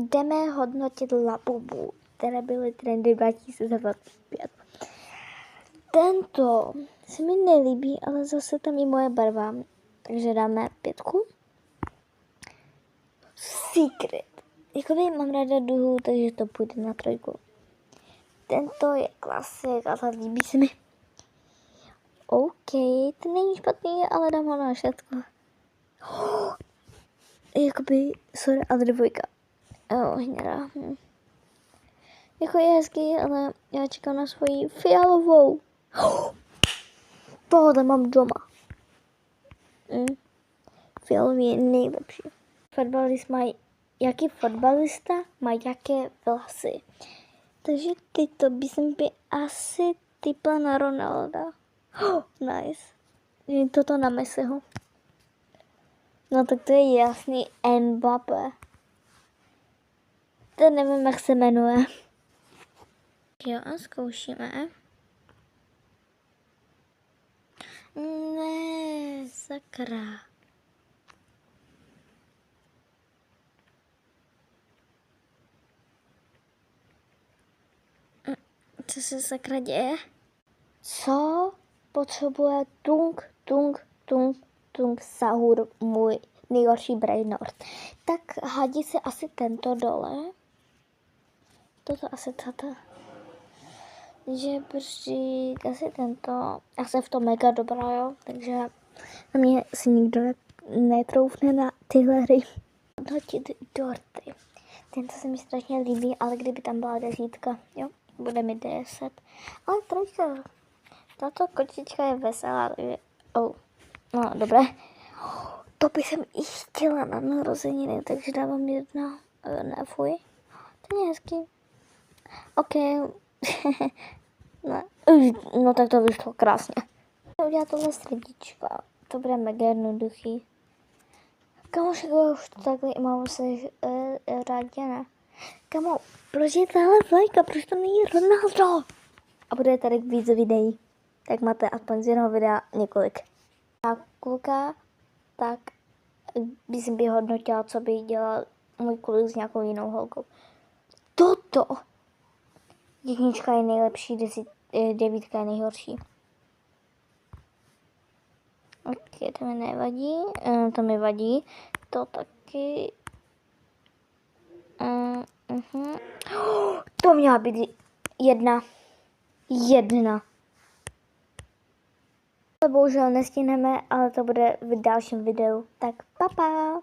jdeme hodnotit Labubu, které byly trendy 2025. Tento se mi nelíbí, ale zase tam je moje barva, takže dáme 5. Secret. Jakoby mám ráda duhu, takže to půjde na 3. Tento je klasik, ale líbí se mi. OK, to není špatný, ale dám ho na 6. Jakoby, sorry, ale 2. Hnědá. Jako je hezký, ale já čekám na svoji fialovou. Tohle mám doma. Fialový je nejlepší. Jaký fotbalista má jaké vlasy. Takže tyto by jsem asi typla na Ronalda. Nice. Toto na Messiho. No tak to je jasný Mbappé. To nevím, jak se jmenuje. Jo, a zkoušíme. Ne, sakra. Co se sakra děje? Co potřebuje Tung Sahur, můj nejhorší brainord? Tak hadí se asi tento dole. Toto asi tato. Takže prostě asi tento. Já jsem v tom mega dobrá, jo. Takže na mě si nikdo netroufne na tyhle hry. Hodnotit dorty. Tento se mi strašně líbí, ale kdyby tam byla 10, jo. Bude mi 10. Ale 3. Tato kočička je veselá, takže... No, dobré. To bych jsem i chtěla na narozeniny, takže dávám 1. Ne, fuj. To je hezký. OK. Ne. No tak to vyšlo krásně. Udělat tohle srdíčka. To bude mega jednoduchý. Kamoško, už to takhle mám se rádi, ne? Kamo, proč je tahle vlajka? Proč to není Ronaldo? A bude tady víc videí. Tak máte aspoň z jednoho videa několik. A kluka, tak bych hodnotila, co by dělal můj kluk s nějakou jinou holkou. Toto! 1 je nejlepší, 9 je nejhorší. Ok, to mi nevadí, to mi vadí. To taky. To měla být 1. Bohužel nestihneme, ale to bude v dalším videu. Tak pa.